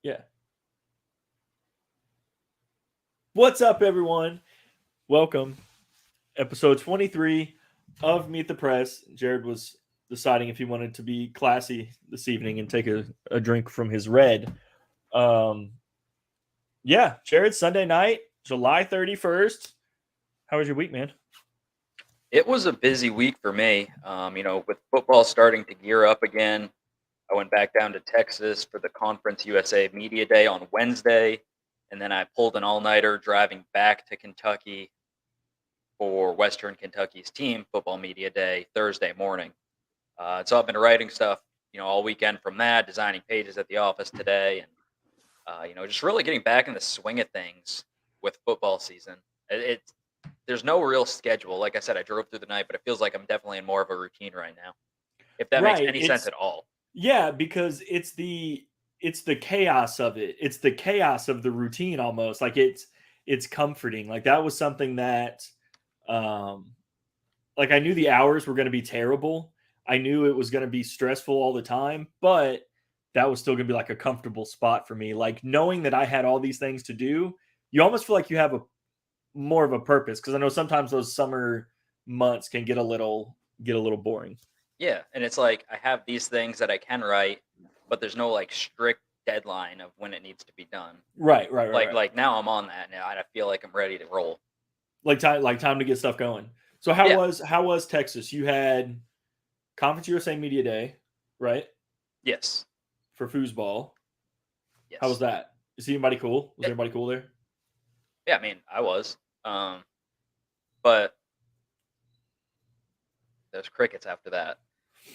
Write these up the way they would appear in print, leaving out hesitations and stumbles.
Yeah. What's up, everyone? Welcome. Episode 23 of Meet the Press. Jared was deciding if he wanted to be classy this evening and take a drink from his red. Um, yeah, Jared, Sunday night, July 31st. How was your week, man? It was a busy week for me. With football starting to gear up again, I went back down to Texas for the Conference USA Media Day on Wednesday, and then I pulled an all-nighter driving back to Kentucky for Western Kentucky's team football media day Thursday morning. So I've been writing stuff, all weekend from that, designing pages at the office today, and just really getting back in the swing of things with football season. It's there's no real schedule. Like I said, I drove through the night, but it feels like I'm definitely in more of a routine right now. If that makes Right. any sense at all. Yeah, because it's the chaos of it. It's the chaos of the routine almost. Like it's comforting. Like that was something that um like I knew the hours were going to be terrible. I knew it was going to be stressful all the time, but that was still going to be like a comfortable spot for me. Like knowing that I had all these things to do, you almost feel like you have a more of a purpose because I know sometimes those summer months can get a little boring. Yeah, and it's like I have these things that I can write, but there's no like strict deadline of when it needs to be done. Right, right, right, Like right. like now I'm on that now. I feel like I'm ready to roll. Like time to get stuff going. So how Yeah. was how was Texas? You had Conference USA Media Day, right? Yes. For foosball. How was Yes. that? Is anybody cool? Was Yeah, everybody cool there? yeah, I mean, I was. But there's crickets after that.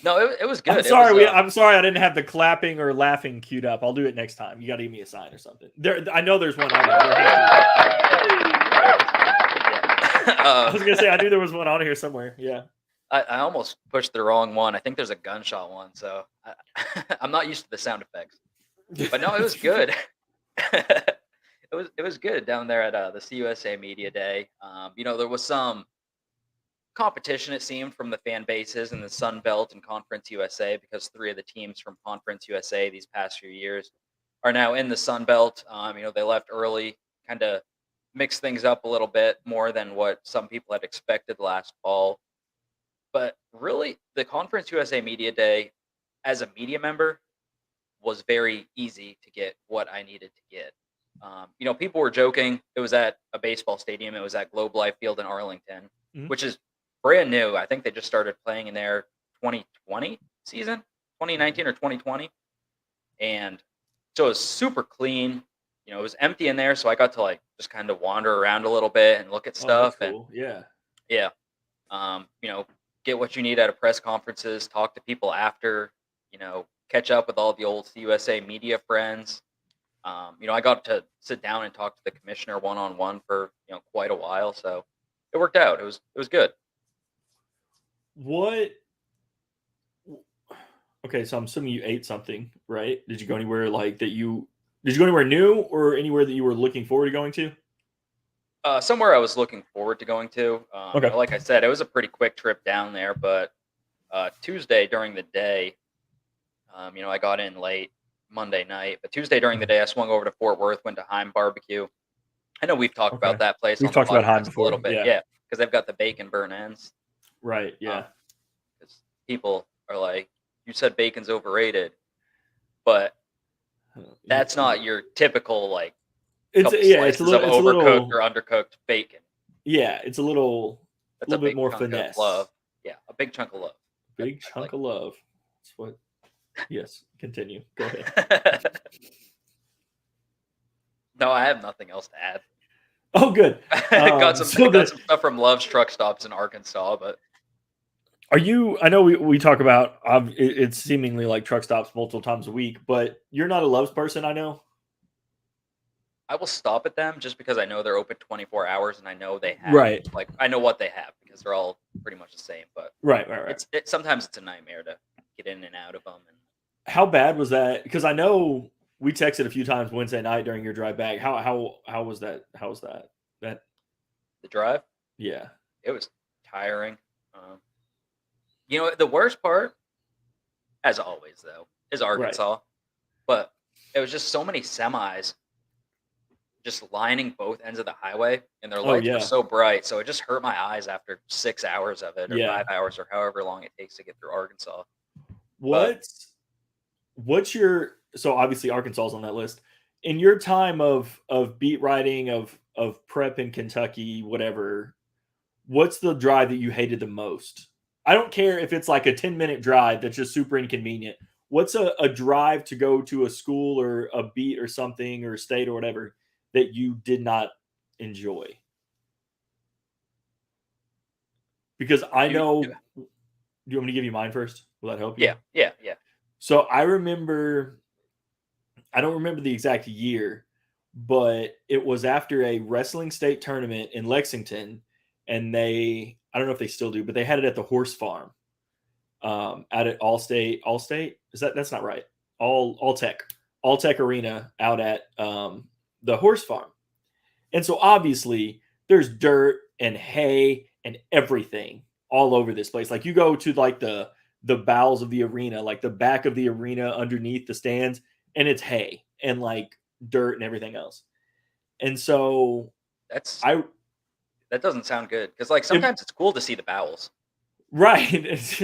No, it was I'm good. It sorry. was I'm sorry. I didn't have the clapping or laughing queued up. I'll do it next time. You got to give me a sign or something. There, I know there's one on there. There has to be. there it is. Yeah. I was gonna say I knew there was one on here somewhere. Yeah. I almost pushed the wrong one. I think there's a gunshot one, so I'm not used to the sound effects. But no, it was good. It was good down there at the CUSA Media Day. There was some competition, it seemed, from the fan bases in the Sun Belt and Conference USA because three of the teams from Conference USA these past few years are now in the Sun Belt. They left early, kind of mixed things up a little bit more than what some people had expected last fall. But really, the Conference USA Media Day, as a media member, was very easy to get what I needed to get. People were joking. It was at a baseball stadium. It was at Globe Life Field in Arlington, Mhm. which is brand new. I think they just started playing in their 2020 season, 2019 or 2020. And so it was super clean. It was empty in there. So I got to like just kind of wander around a little bit and look at Oh, that's stuff. And cool. Yeah. yeah, um, you know, get what you need out of press conferences, talk to people after, catch up with all the old CUSA media friends. I got to sit down and talk to the commissioner one on one for quite a while, so it worked out. It was good. What? Okay, so I'm assuming you ate something, right? Did you go anywhere like that? Did you go anywhere new or anywhere that you were looking forward to going to? Somewhere I was looking forward to going to. Okay. Like I said, it was a pretty quick trip down there, but Tuesday during the day, I got in late Monday night, but Tuesday during the day, I swung over to Fort Worth, went to Heim Barbecue. I know we've talked about Okay. that place We've on the talked about Heim podcast a little before. bit, Yeah. yeah, because they've got the bacon burn ends. Right. Yeah. Because people are like, "You said bacon's overrated," but that's not your typical like It's couple yeah. It's a slices of little. It's a overcooked little. or undercooked bacon. Yeah. It's a little. A That's a little bit big more chunk of love. finesse. Yeah, a big chunk of love. Big I'd chunk like of love. That's what. Yes. Continue. Go ahead. to. No, I have nothing else to add. Oh, good. got some So got the some stuff from Love's Truck Stops in Arkansas, but Are you? I know we talk about it's seemingly like truck stops multiple times a week, but you're not a Love's person. I know. I will stop at them just because I know they're open 24 hours and I know they have Right. like I know what they have because they're all pretty much the same. But Right. Right. Right. sometimes it's a nightmare to get in and out of them. And How bad was that? Because I know we texted a few times Wednesday night during your drive back. How was that? How was that? That the drive, yeah. it was tiring. Um, the worst part, as always, though, is Right. Arkansas. But it was just so many semis just lining both ends of the highway, and their Oh lights were yeah. so bright, so it just hurt my eyes after 6 hours of it, or Yeah. 5 hours, or however long it takes to get through Arkansas. But What's your, so obviously Arkansas is on that list. In your time of beat writing, of prep in Kentucky, whatever, what's the drive that you hated the most? I don't care if it's like a 10-minute drive that's just super inconvenient. What's a drive to go to a school or a beat or something or a state or whatever that you did not enjoy? Because I you know, do you want me to give you mine first? Will that help you? yeah, yeah, yeah. So I remember, I don't remember the exact year, but it was after a wrestling state tournament in Lexington, and I don't know if they still do, but they had it at the horse farm, out at Allstate. That's not right? All Tech Arena out at the horse farm. And so obviously there's dirt and hay and everything all over this place. Like you go to like the bowels of the arena, like the back of the arena underneath the stands, and it's hay and like dirt and everything else. And so That's I that doesn't sound good, because like, if, sometimes it's cool to see the bowels right, it's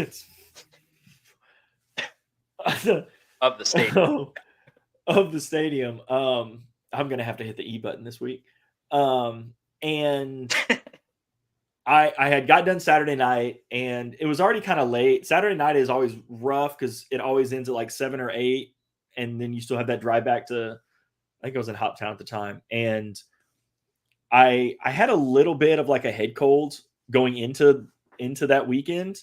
of the stadium. of the stadium. I'm gonna have to hit the E button this week. And I had got done Saturday night, and it was already kind of late. Saturday night is always rough because it always ends at like 7 or 8, and then you still have that drive back to, I think I was in Hoptown at the time, and I had a little bit of like a head cold going into that weekend,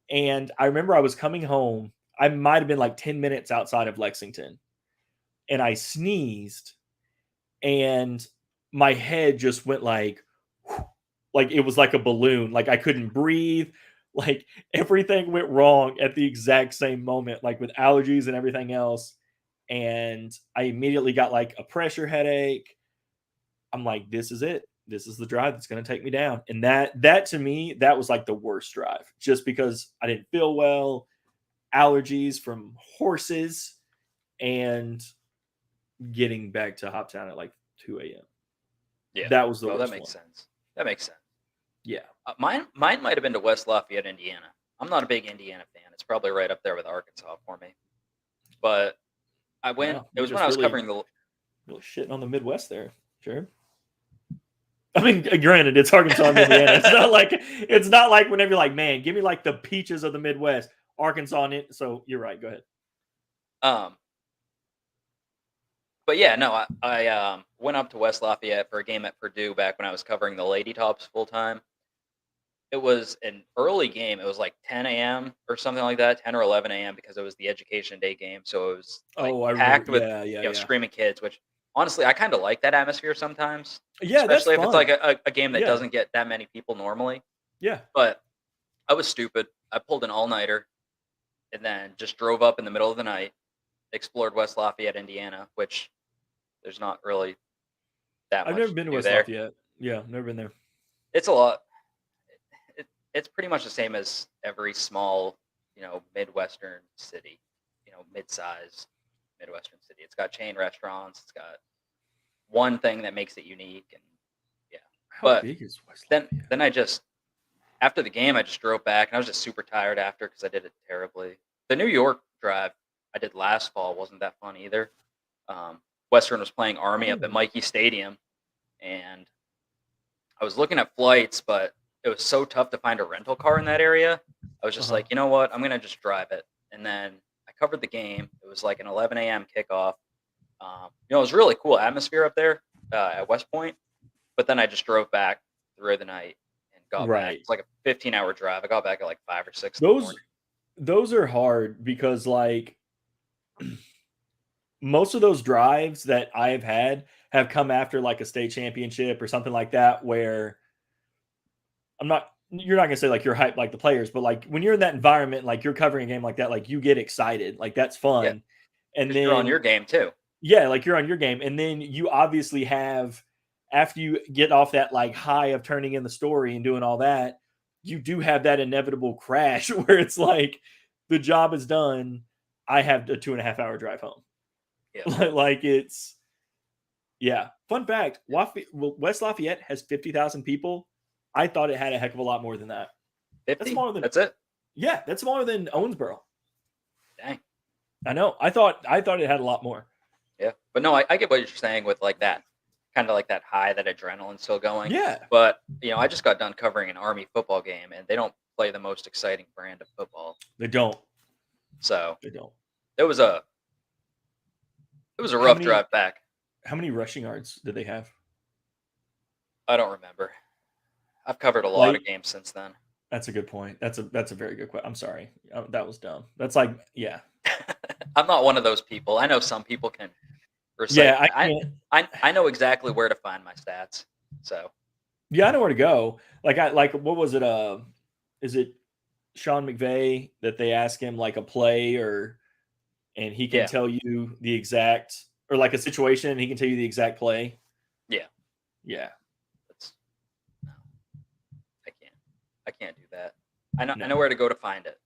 and I remember I was coming home. I might have been like 10 minutes outside of Lexington, and I sneezed, and my head just went like it was like a balloon. Like I couldn't breathe. Like everything went wrong at the exact same moment, like with allergies and everything else. And I immediately got like a pressure headache. I'm like, this is it. This is the drive that's going to take me down. And that to me, that was like the worst drive, just because I didn't feel well, allergies from horses, and getting back to Hoptown at like 2 a.m. Yeah. That was the Well, that worst makes one. sense. That makes sense. Yeah. Mine might have been to West Lafayette, Indiana. I'm not a big Indiana fan. It's probably right up there with Arkansas for me. But I went. Wow. It You're was when just I was covering the. really shitting on the Midwest there. Sure. I mean, granted, it's Arkansas and Indiana. It's not like whenever you're like, man, give me like the peaches of the Midwest, Arkansas and it. So you're right. Go ahead. um. But yeah, no, I went up to West Lafayette for a game at Purdue back when I was covering the Lady Tops full time. It was an early game. It was like 10 a.m. or something like that, 10 or 11 a.m. because it was the Education Day game. So it was like Oh, I remember. packed with, Yeah, yeah, yeah. screaming kids, which honestly, I kind of like that atmosphere sometimes, Yeah, that's especially if it's fun. like a game that Yeah, doesn't get that many people normally. yeah. But I was stupid. I pulled an all nighter and then just drove up in the middle of the night, explored West Lafayette, Indiana, which there's not really that I've never much been to to do West there. Lafayette. Yeah, never been there. It's a lot. It's pretty much the same as every small, Midwestern city, mid-sized Midwestern city. It's got chain restaurants. It's got one thing that makes it unique, and yeah. How But big is West then, Lafayette? then I just after the game, I just drove back, and I was just super tired after because I did it terribly. The New York drive I did last fall wasn't that fun either. Western was playing Army up at Oh, Mikey Stadium, and I was looking at flights, but it was so tough to find a rental car in that area. I was just uh-huh. like, you know what? I'm gonna just drive it. And then I covered the game. It was like an 11 a.m. kickoff. It was really cool atmosphere up there at West Point. But then I just drove back through the night and got back. Right. It's like a 15-hour drive. I got back at like 5 or 6 in the Those morning. those are hard because like most of those drives that I've had have come after like a state championship or something like that, where you're not gonna say like you're hyped like the players, but like when you're in that environment, like you're covering a game like that, like you get excited, like that's Yeah, fun. And because you're on your then game too. yeah, like you're on your game, and then you obviously have, after you get off that like high of turning in the story and doing all that, you do have that inevitable crash where it's like the job is done. I have a 2.5 hour drive home. Yeah. Like it's yeah. Fun fact: West Lafayette has 50,000 people. I thought it had a heck of a lot more than that. 50? That's smaller than That's it? Yeah, that's smaller than Owensboro. Dang. I know. I thought it had a lot more. Yeah. But no, I get what you're saying with like that, kind of like that high, that adrenaline still going. Yeah, But, I just got done covering an Army football game, and they don't play the most exciting brand of football. they don't. So They don't. it was a rough drive back. How many rushing yards did they have? I don't remember. I've covered a lot of games since then. That's a good point. That's a very good question. I'm sorry. That was dumb. That's like, yeah. I'm not one of those people. I know some people can recite. Yeah, I know exactly where to find my stats. So yeah, I know where to go. Like what was it? Is it Sean McVay that they ask him like a play and he can tell you the exact, or like a situation and he can tell you the exact play? Yeah. Yeah. I can't do that. I know where to go to find it.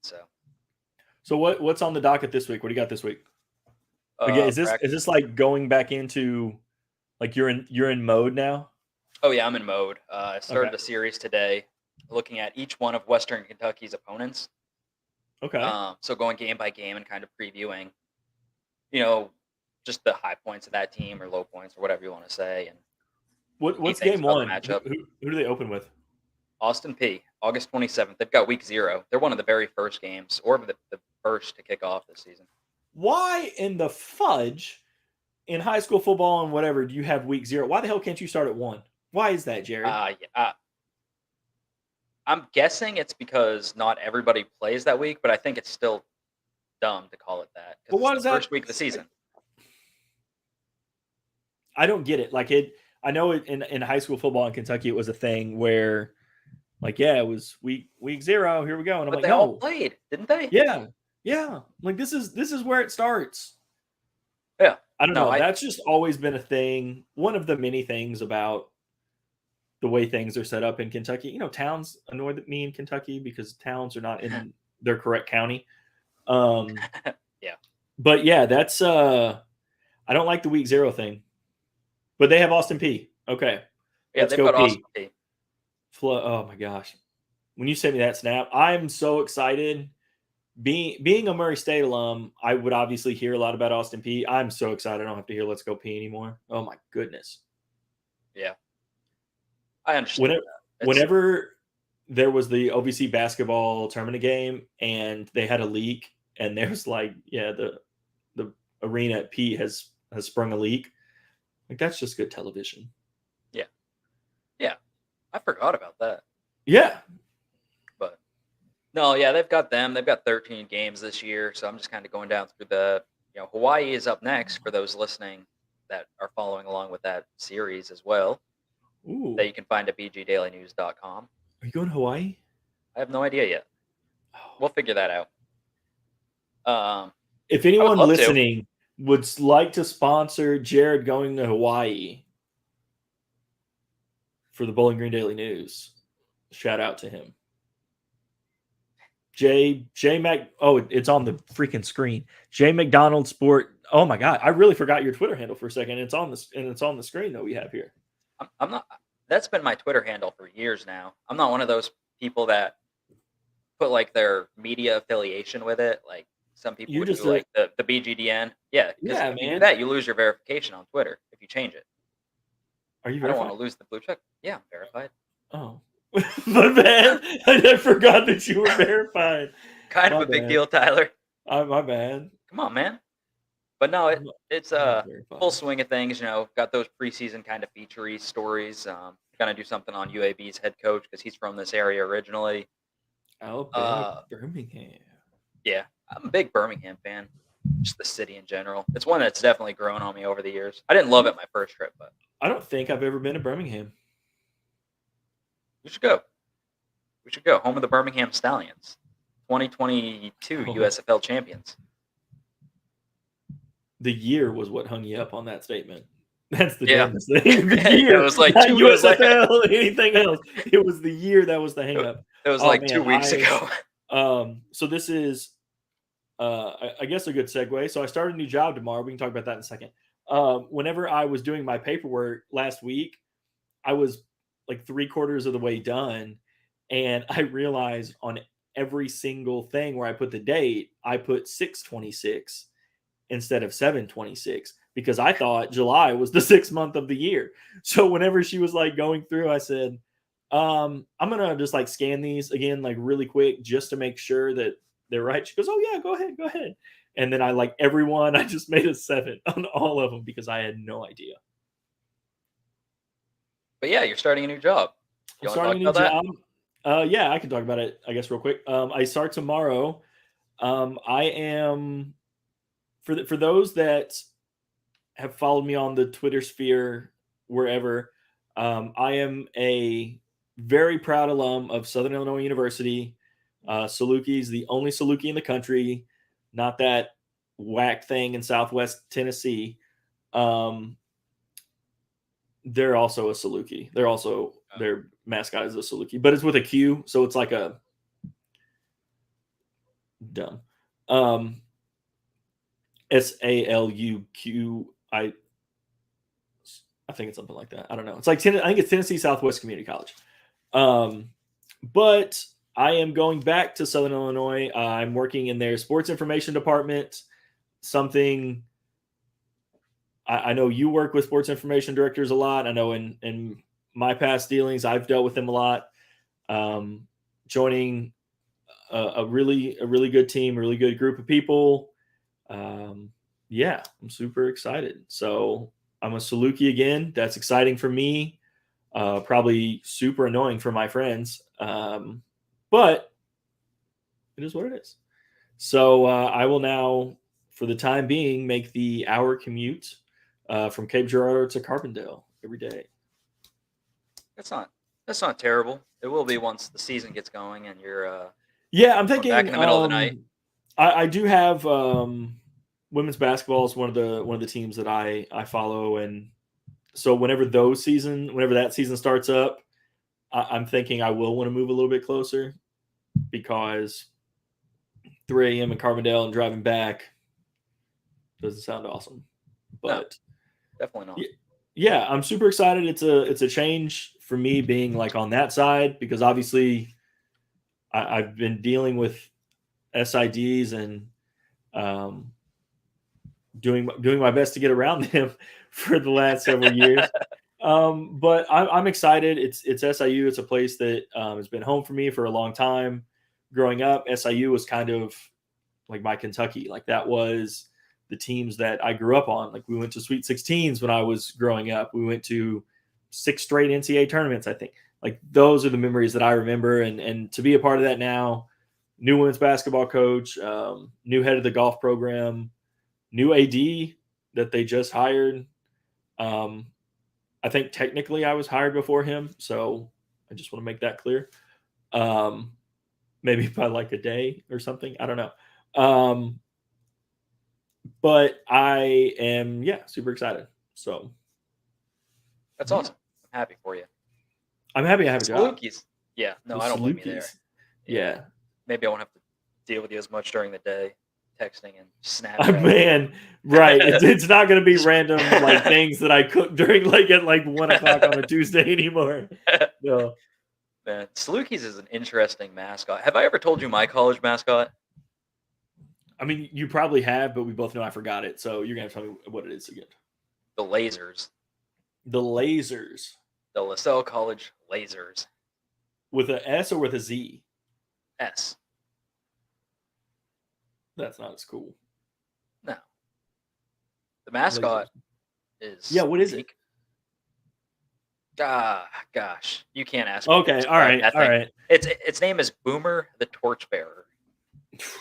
So what's on the docket this week? What do you got this week? Again, is this like going back into like you're in mode now? Oh yeah, I'm in mode. I started the series today, looking at each one of Western Kentucky's opponents. Okay. So going game by game and kind of previewing, just the high points of that team or low points or whatever you want to say. And what's game one? Who do they open with? Austin Peay, August 27th. They've got week 0. They're one of the very first games, or the first to kick off this season. Why in the fudge in high school football and whatever do you have week 0? Why the hell can't you start at 1? Why is that, Jerry? I'm guessing it's because not everybody plays that week, but I think it's still dumb to call it that. But why is that? First week of the season. I don't get it. Like I know in high school football in Kentucky, it was a thing where, like, yeah, it was week 0. Here we go, and I'm like, they all played, didn't they? Yeah. Like this is where it starts. Yeah, I don't know. That's just always been a thing. One of the many things about the way things are set up in Kentucky. Towns annoy me in Kentucky because towns are not in their correct county. Yeah. But yeah, that's I don't like the week 0 thing. But they have Austin Peay. Okay. Yeah, they've got Austin Peay. Oh my gosh. When you sent me that snap, I'm so excited. Being a Murray State alum, I would obviously hear a lot about Austin Peay. I'm so excited I don't have to hear Let's Go Peay anymore. Oh my goodness. Yeah. I understand. Whenever there was the OVC basketball tournament game and they had a leak and there's like, yeah, the arena at Peay has sprung a leak. Like that's just good television. Yeah. Yeah. I forgot about that. Yeah. But no, yeah, they've got 13 games this year. So I'm just kind of going down through Hawaii is up next for those listening that are following along with that series as well. Ooh. That you can find at bgdailynews.com. Are you going to Hawaii? I have no idea yet. We'll figure that out. If anyone listening would like to sponsor Jared going to Hawaii for the Bowling Green Daily News, shout out to him. J Mac. Oh, it's on the freaking screen. J McDonald Sport. Oh my God, I really forgot your Twitter handle for a second. It's on the screen that we have here. I'm not. That's been my Twitter handle for years now. I'm not one of those people that put like their media affiliation with it. Like some people would do like the BGDN. Yeah, man. If you do that, you lose your verification on Twitter if you change it. Are you verified? I don't want to lose the blue check. Yeah, I'm verified. Oh. My bad. I forgot that you were verified. Kind of a big deal, Tyler. My bad. Come on, man. But no, it's a full swing of things. Got those preseason kind of feature-y stories. Gonna do something on UAB's head coach because he's from this area originally. Birmingham. Yeah, I'm a big Birmingham fan. Just the city in general. It's one that's definitely grown on me over the years. I didn't love it my first trip, but I don't think I've ever been to Birmingham. We should go. Home of the Birmingham Stallions, 2022 USFL champions. The year was what hung you up on that statement. That's the damnest thing. The year. It was like 2 years USFL, anything else. It was the year that was the hang up. It was 2 weeks ago. So this is I guess a good segue. So I started a new job tomorrow. We can talk about that in a second. Whenever I was doing my paperwork last week, I was like 3/4 of the way done, and I realized on every single thing where I put the date, I put 6/26 instead of 7/26 because I thought July was the 6th month of the year. So whenever she was like going through, I said, I'm gonna just like scan these again, like really quick, just to make sure that they're right. She goes, "Oh yeah, go ahead, go ahead." And then I like everyone, I just made a 7 on all of them because I had no idea. But yeah, you're starting a new job. I'm You want to starting talk a new about that? job. Yeah, I can talk about it, I guess, real quick. I start tomorrow. I am for those that have followed me on the Twitter sphere, wherever. I am a very proud alum of Southern Illinois University. Saluki is the only Saluki in the country, not that whack thing in Southwest Tennessee. Um, they're also a Saluki. They're also their mascot is a Saluki, but it's with a Q, so it's like a dumb. SALUQI. I think it's something like that. I don't know. It's like I think it's Tennessee Southwest Community College. But I am going back to Southern Illinois. I'm working in their sports information department. Something I know you work with sports information directors a lot. I know in my past dealings, I've dealt with them a lot. Joining a really good team, a really good group of people. Yeah, I'm super excited. So I'm a Saluki again. That's exciting for me. Probably super annoying for my friends. But it is what it is. So I will now, for the time being, make the hour commute from Cape Girardeau to Carbondale every day. That's not terrible. It will be once the season gets going and you're Yeah, I'm going back thinking. in the middle of the night. I do have women's basketball is one of the teams that I follow, and so whenever that season starts up, I'm thinking I will want to move a little bit closer because 3 a.m. in Carbondale and driving back doesn't sound awesome. But no, definitely not. Yeah, I'm super excited. It's a change for me being like on that side because obviously I've been dealing with SIDs and doing my best to get around them for the last several years. But I'm excited. It's SIU. It's a place that has been home for me for a long time. Growing up, SIU was kind of like my Kentucky. Like that was the teams that I grew up on. Like we went to Sweet 16s when I was growing up. We went to 6 straight NCAA tournaments, I think. Like those are the memories that I remember. And to be a part of that now, new women's basketball coach, new head of the golf program, new AD that they just hired. I think technically I was hired before him, so I just want to make that clear. Maybe by like a day or something. I don't know. But I am, super excited. So that's awesome. I'm happy for you. I'm happy I have a job. Salukis. Yeah, no, I don't blame you there. Yeah. Maybe I won't have to deal with you as much during the day, texting and Snapchat. Man, right. It's not going to be random like things that I cook during like at like 1 o'clock on a Tuesday anymore. No. Man, Salukis is an interesting mascot. Have I ever told you my college mascot? I mean, you probably have, but we both know I forgot it. So you're going to tell me what it is again. The Lasers. The Lasers. The LaSalle College Lasers. With an S or with a Z? S. That's not as cool. No. The mascot is... Yeah, what is it? Gosh. You can't ask me. Okay, all right. Its name is Boomer the Torchbearer.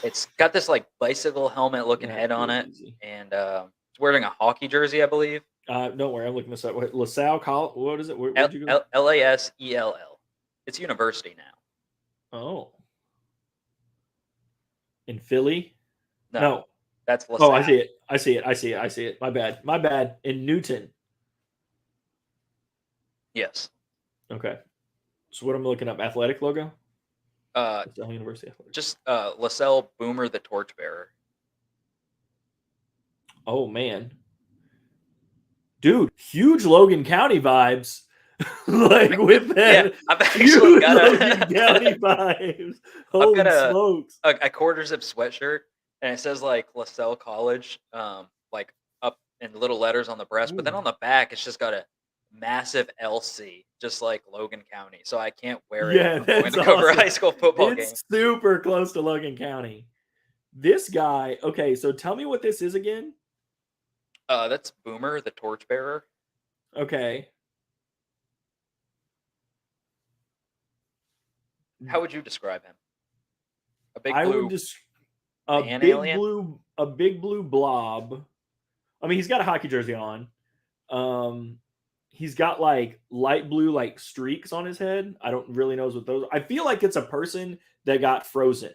It's got this like bicycle helmet looking head on it, and it's wearing a hockey jersey, I believe. Don't worry, I'm looking this up. LaSalle College. What is it? Where'd you go? LASELL. It's university now. Oh. In Philly? No. That's LaSalle. Oh, I see it. My bad. In Newton. Yes. Okay. So what am I looking up? Athletic logo? LaSalle University Athletic. Just LaSalle Boomer the Torchbearer. Oh man, dude, huge Logan County vibes. Like with Yeah, that, I've actually huge got Logan a County vibes. I've got Holy smokes! a quarter zip sweatshirt, and it says like LaSalle College, like up in little letters on the breast, but then Ooh. on the back it's just got a massive LC, just like Logan County. So I can't wear it if Yeah, I'm going that's to cover a awesome. high school football game. It's super close to Logan County. This guy, okay, so tell me what this is again. That's Boomer, the torchbearer. Okay. How would you describe him? A big I would blue just man alien? a big blue blob. I mean, he's got a hockey jersey on. Um, he's got like light blue like streaks on his head. I don't really know what those. I feel like it's a person that got frozen.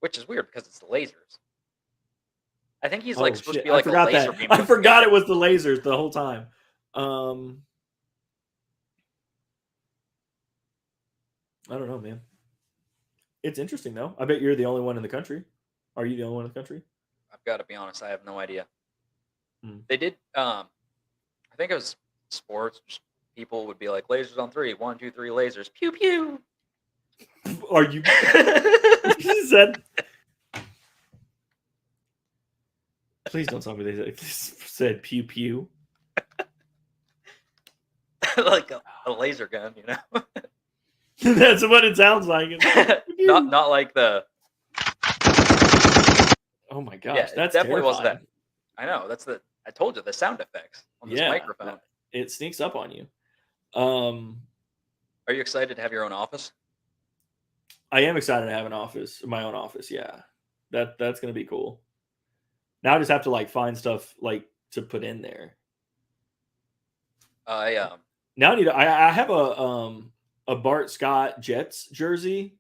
Which is weird because it's the lasers. I think he's like Oh supposed to shit! be I like a forgot laser that. beam I coming forgot it together. was the lasers the whole time. I don't know, man. It's interesting though. I bet you're the only one in the country. Are you the only one in the country? I've got to be honest, I have no idea. Hmm. They did I think it was sports. Just people would be like lasers on three, 1, 2, 3 lasers, pew pew. Are you? Is that? Please don't tell me they said pew pew. Like a laser gun, you know. That's what it sounds like. not like the. Oh my gosh, Yeah, it that's definitely was terrifying. that. I know that's the. I told you the sound effects on this Yeah, microphone. it sneaks up on you. Are you excited to have your own office? I am excited to have an office, my own office. Yeah, that's gonna be cool. Now I just have to like find stuff like to put in there. I Now I need. I have a Bart Scott Jets jersey,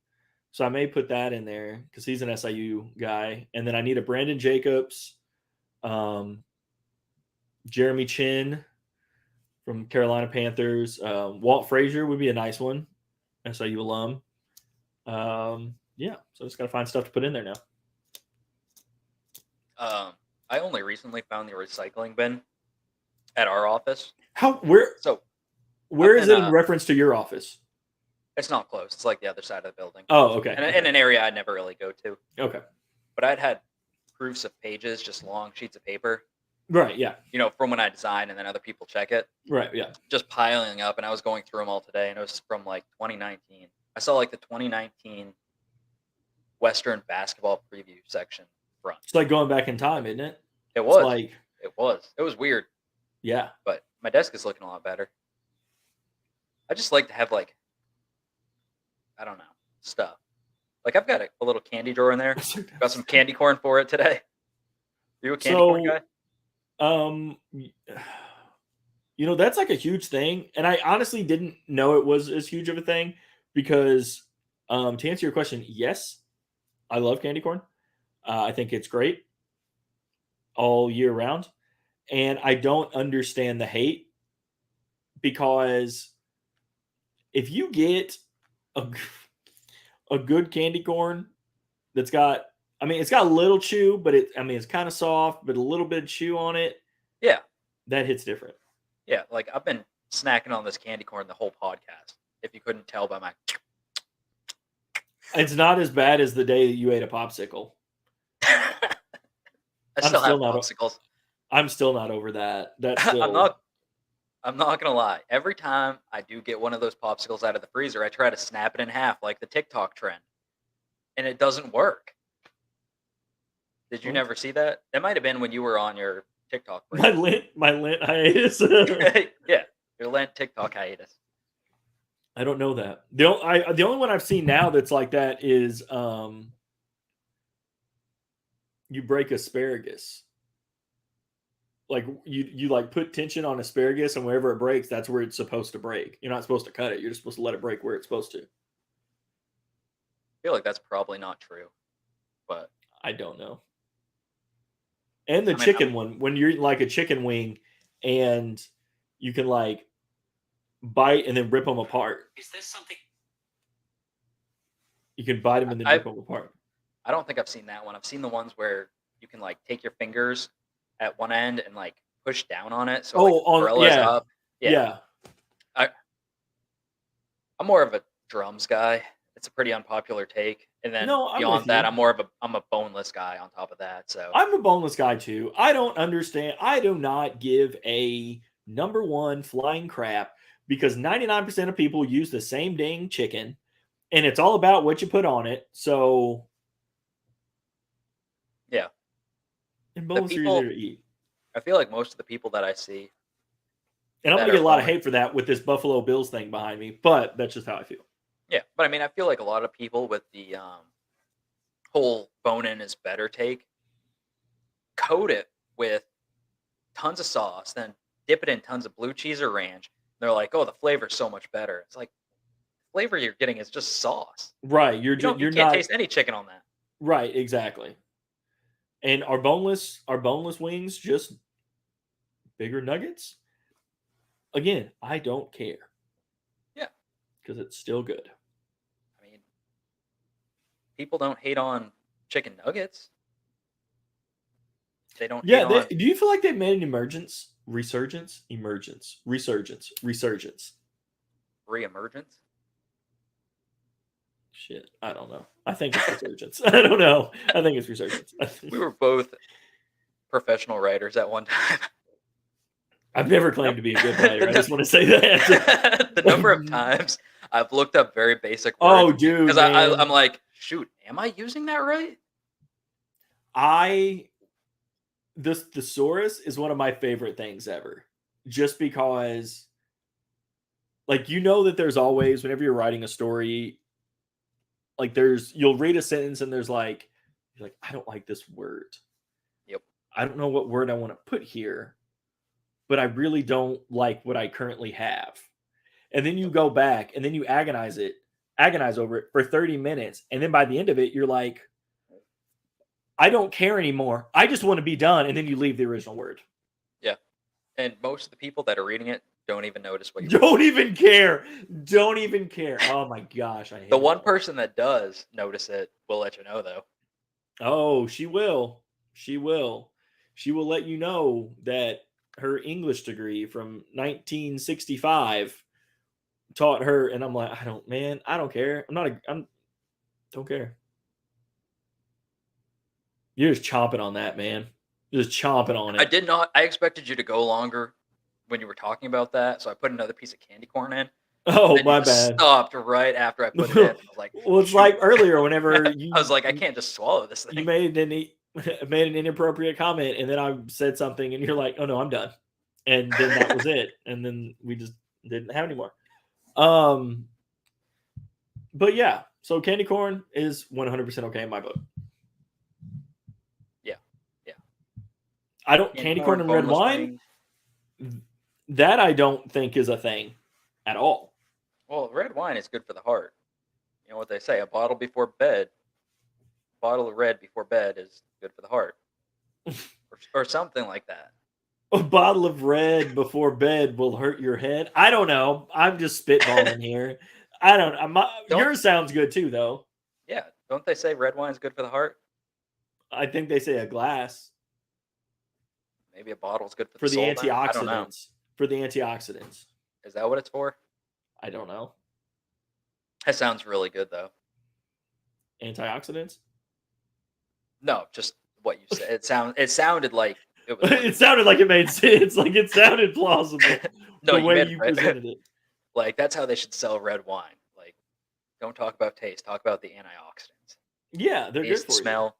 so I may put that in there because he's an SIU guy. And then I need a Brandon Jacobs, Jeremy Chin from Carolina Panthers. Walt Frazier would be a nice one, SIU alum. Yeah, so I just got to find stuff to put in there now. I only recently found the recycling bin at our office. Where is it in reference to your office? It's not close. It's like the other side of the building. Oh, okay. And in an area I never really go to. Okay. But I'd had proofs of pages, just long sheets of paper. Right, yeah. You know, from when I design and then other people check it. Right, yeah. Just piling up, and I was going through them all today, and it was from like 2019. I saw like the 2019 Western basketball preview section front. It's like going back in time, isn't it? It was. It was weird. Yeah. But my desk is looking a lot better. I just like to have like, I don't know, stuff. Like I've got a little candy drawer in there. Got some candy corn for it today. Are you a candy corn guy? You know, that's like a huge thing. And I honestly didn't know it was as huge of a thing because to answer your question, yes, I love candy corn. I think it's great all year round. And I don't understand the hate because if you get a good candy corn that's got, I mean, it's got a little chew, but it's kind of soft, but a little bit of chew on it. Yeah. That hits different. Yeah. Like I've been snacking on this candy corn the whole podcast. If you couldn't tell by my. It's not as bad as the day that you ate a popsicle. I still have popsicles. I'm still not over that. That's still... I'm not gonna lie. Every time I do get one of those popsicles out of the freezer, I try to snap it in half like the TikTok trend, and it doesn't work. Did you never see that? That might have been when you were on your TikTok break. My Lent hiatus. Yeah, your Lent TikTok hiatus. I don't know that. The only one I've seen now that's like that is you break asparagus. Like you like put tension on asparagus, and wherever it breaks, that's where it's supposed to break. You're not supposed to cut it. You're just supposed to let it break where it's supposed to. I feel like that's probably not true, but I don't know. And the chicken one, when you're eating like a chicken wing, and you can like bite and then rip them apart. Is this something? You can bite them and then rip them apart. I don't think I've seen that one. I've seen the ones where you can like take your fingers at one end and like push down on it, so like Oh, the umbrella is up. Yeah, yeah. I, I'm more of a drums guy. It's a pretty unpopular take, and then No, I'm with beyond that, you. I'm a boneless guy on top of that. So I'm a boneless guy too. I don't understand. I do not give a number one flying crap because 99% of people use the same dang chicken and it's all about what you put on it. So, yeah, and the boneless are people easier to eat. I feel like most of the people that I see And I'm going that to are get a lot of boneless, hate for that with this Buffalo Bills thing behind me, but that's just how I feel. yeah, but I mean, I feel like a lot of people with the whole bone-in is better take coat it with tons of sauce, then dip it in tons of blue cheese or ranch. They're like, "Oh, the flavor's so much better." It's like flavor you're getting is just sauce. Right. You You're can't not taste any chicken on that. right. Exactly. And our boneless wings just bigger nuggets? Again, I don't care Yeah, because it's still good. I mean, people don't hate on chicken nuggets. They don't hate Yeah, on do you feel like they've made an resurgence? reemergence. Shit, I don't know. I think it's resurgence. I don't know. I think it's resurgence. We were both professional writers at one time. I've never Nope. claimed to be a good writer. I just want to say that. The number of times I've looked up very basic Oh, words dude, because man. I'm like, shoot, am I using that right? This thesaurus is one of my favorite things ever. Just because, like, you know that there's always, whenever you're writing a story, like you'll read a sentence and there's like, you're like, I don't like this word. Yep. I don't know what word I want to put here, but I really don't like what I currently have. And then you go back and then you agonize over it for 30 minutes. And then by the end of it, you're like, I don't care anymore. I just want to be done. And then you leave the original word. Yeah. And most of the people that are reading it don't even notice what you Don't even care. Don't even care. Oh my gosh. I hate The one person that does notice it will let you know, though. Oh, she will. She will. She will let you know that her English degree from 1965 taught her. And I'm like, I don't care. Don't care. You're just chomping on that, man. You're just chomping on I it. did not. I expected you to go longer when you were talking about that, so I put another piece of candy corn in. Oh, And you my just bad. stopped right after I put it in. I was like, Well, it's shoot. like earlier whenever I was like, I can't just swallow this you thing. made an inappropriate comment and then I said something and you're like, "Oh no, I'm done." And then that was it. And then we just didn't have any more. But yeah, so candy corn is 100% okay in my book. Yeah, yeah. Candy corn and red boneless wine, wings. that I don't think is a thing at all. Well, red wine is good for the heart. You know what they say: a bottle of red before bed is good for the heart, or something like that. A bottle of red before bed will hurt your head. I don't know. I'm just spitballing here. I don't. Don't Yours sounds good too, though. Yeah, don't they say red wine is good for the heart? I think they say a glass Maybe a bottle's good for the for the soul. Then I don't know. antioxidants. For the antioxidants. Is that what it's for? I don't know. That sounds really good, though. Antioxidants. No, just what you said. It sounded like it was. It sounded like it made sense. Like it sounded plausible. No, the you way meant you red. presented it. Like that's how they should sell red wine. Like, don't talk about taste. Talk about the antioxidants. Yeah, they're good Taste, for you. smell.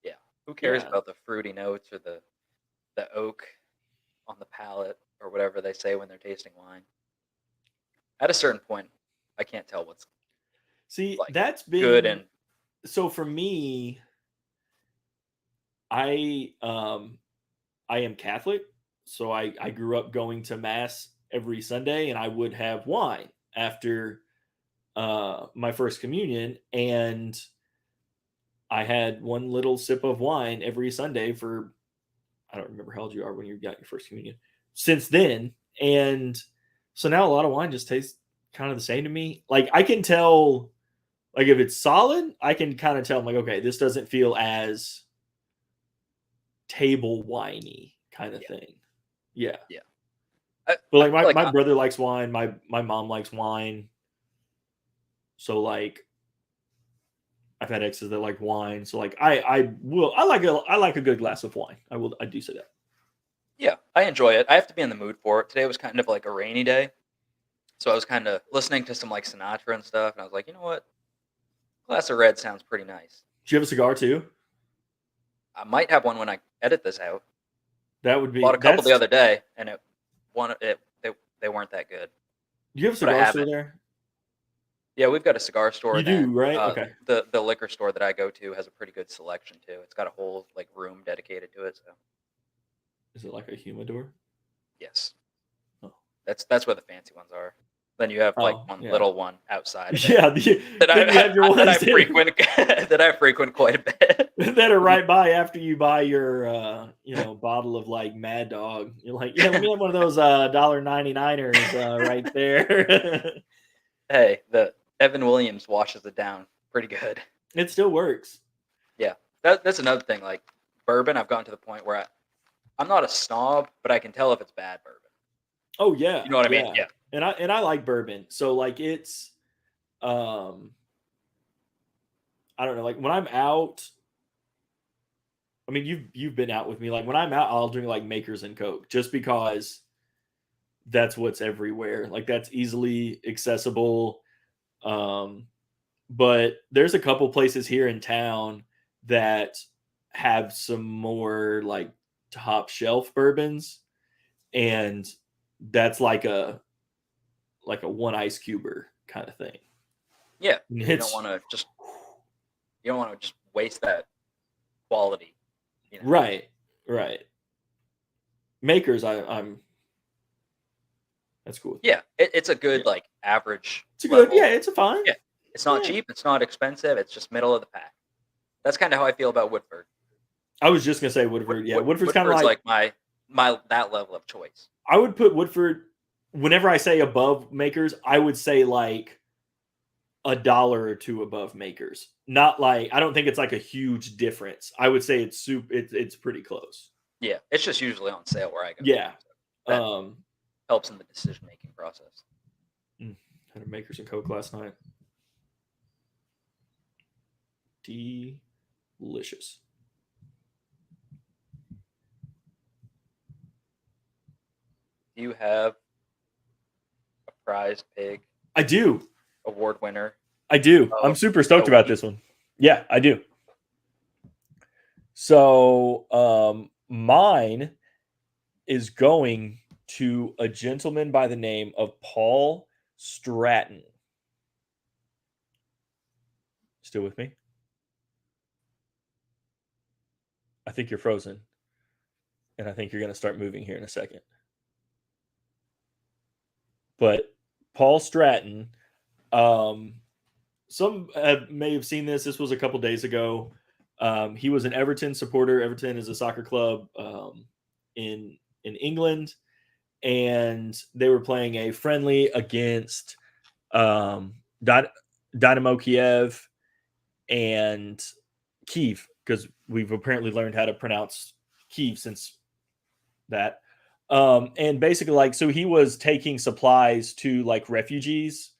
Yeah. Who cares Yeah. about the fruity notes or the oak on the palate or whatever they say when they're tasting wine? At a certain point, I can't tell what's See, like that's been good and so for me. I am Catholic, so I grew up going to mass every Sunday, and I would have wine after my first communion, and I had one little sip of wine every Sunday for I don't remember how old you are when you got your first communion. Since then, and so now a lot of wine just tastes kind of the same to me. Like I can tell, like if it's solid, I can kind of tell. I'm like, okay, this doesn't feel as table winey kind of thing. Yeah. Yeah. But like my brother likes wine, my mom likes wine. So like I've had exes that like wine. So like I like a good glass of wine. I do say that. Yeah, I enjoy it. I have to be in the mood for it. Today was kind of like a rainy day. So I was kind of listening to some like Sinatra and stuff, and I was like, you know what? Glass of red sounds pretty nice. Do you have a cigar too? I might have one when I edit this out. That would be Bought a couple the other day, and they weren't that good. Do you have a cigar store there? Yeah, we've got a cigar store. You do, right? Okay. The liquor store that I go to has a pretty good selection too. It's got a whole like room dedicated to it. So. Is it like a humidor? Yes. Oh. That's where the fancy ones are. Then you have like little one outside. Yeah, that I frequent quite a bit. That are right by after you buy your bottle of like Mad Dog. You're like, yeah, let me have one of those $1.99ers right there. Hey, the Evan Williams washes it down pretty good. It still works. Yeah, that's another thing. Like bourbon, I've gotten to the point where I'm not a snob, but I can tell if it's bad bourbon. Oh yeah, you know what I mean? Yeah. And I like bourbon, so like it's, I don't know, like when I'm out. I mean, you've been out with me. Like when I'm out, I'll drink like Makers and Coke, just because that's what's everywhere. Like that's easily accessible. But there's a couple places here in town that have some more like top shelf bourbons, and that's like a one ice cuber kind of thing. Yeah, you don't want to just waste that quality. You know? Right. Makers, I'm. That's cool. Yeah, it's a good like average. It's a good. Yeah, it's a fine. Yeah, it's not cheap. It's not expensive. It's just middle of the pack. That's kind of how I feel about Woodford. I was just gonna say Woodford. Yeah, Woodford's kind of like my that level of choice. I would put Woodford. Whenever I say above Makers, I would say like $1 or $2 above Makers. Not like, I don't think it's like a huge difference. I would say it's pretty close. Yeah, it's just usually on sale where I go. Yeah, so helps in the decision making process. Had a Makers and Coke last night. Delicious. Do you have a prized pig? I do. Award winner. I do. I'm super stoked about this one. Yeah, I do. So mine is going to a gentleman by the name of Paul Stratton. Still with me? I think you're frozen. And I think you're going to start moving here in a second. But Paul Stratton, some may have seen this. This was a couple days ago. He was an Everton supporter. Everton is a soccer club in England, and they were playing a friendly against Dynamo Kiev and Kyiv, because we've apparently learned how to pronounce Kyiv since that. And basically, like, so he was taking supplies to like refugees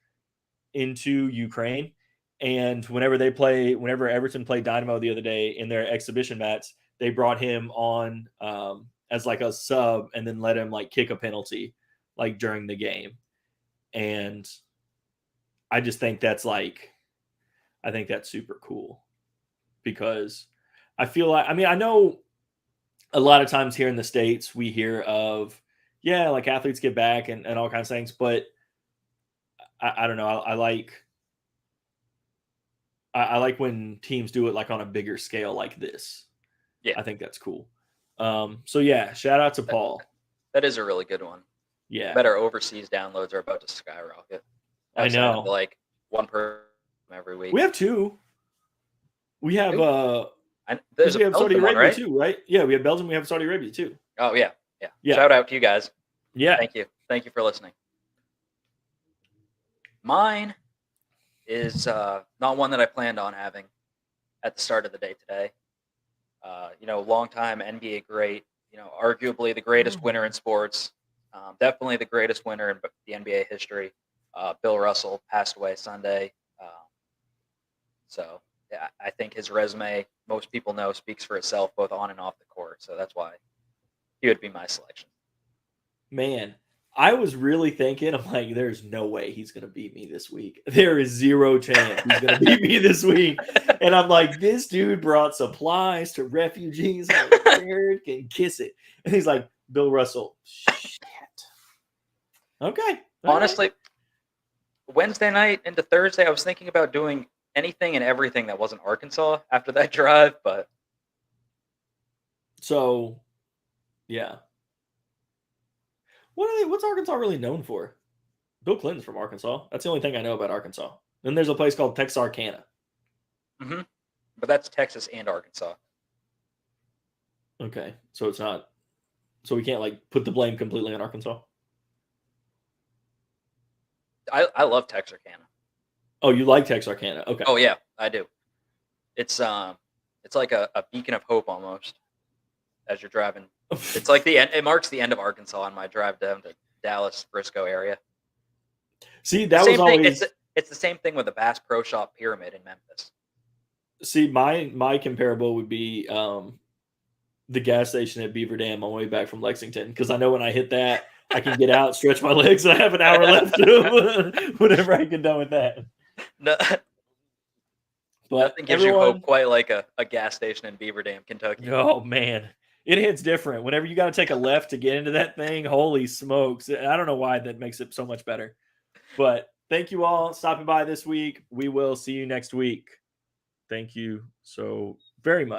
into Ukraine. And whenever Everton played Dynamo the other day in their exhibition match, they brought him on as like a sub and then let him like kick a penalty like during the game. And I just think that's super cool, because I feel like, I mean, I know a lot of times here in the States we hear of, yeah, like athletes get back and all kinds of things, but I don't know. I like when teams do it like on a bigger scale like this. Yeah, I think that's cool. So yeah, shout out to Paul. That is a really good one. Yeah, better overseas downloads are about to skyrocket. I know. Like one per every week. We have two. We have we have Saudi Arabia too, right? Yeah, we have Belgium. We have Saudi Arabia too. Oh yeah. Shout out to you guys. Yeah, thank you for listening. Mine is not one that I planned on having at the start of the day today. Longtime NBA great. Arguably the greatest winner in sports. Definitely the greatest winner in the NBA history. Bill Russell passed away Sunday. So yeah, I think his resume, most people know, speaks for itself both on and off the court. So that's why he would be my selection. Man, I was really thinking, I'm like, there's no way he's going to beat me this week. There is zero chance he's going to beat me this week. And I'm like, this dude brought supplies to refugees. Jared can kiss it. And he's like, Bill Russell, shit. Okay. Honestly, Wednesday night into Thursday, I was thinking about doing anything and everything that wasn't Arkansas after that drive, but. So, yeah. What's Arkansas really known for? Bill Clinton's from Arkansas. That's the only thing I know about Arkansas. Then there's a place called Texarkana. Mm-hmm. But that's Texas and Arkansas. Okay, so it's not. So we can't put the blame completely on Arkansas. I love Texarkana. Oh, you like Texarkana? Okay. Oh yeah, I do. It's like a beacon of hope almost as you're driving. It's like the end. It marks the end of Arkansas on my drive down to Dallas, Frisco area. See, that was always. It's the same thing with the Bass Pro Shop Pyramid in Memphis. See, my comparable would be the gas station at Beaver Dam on my way back from Lexington, because I know when I hit that, I can get out, stretch my legs, and I have an hour left whenever I get done with that. No, but nothing gives you hope quite like a gas station in Beaver Dam, Kentucky. Oh man, it hits different whenever you got to take a left to get into that thing. Holy smokes! I don't know why that makes it so much better. But thank you all stopping by this week. We will see you next week. Thank you so very much.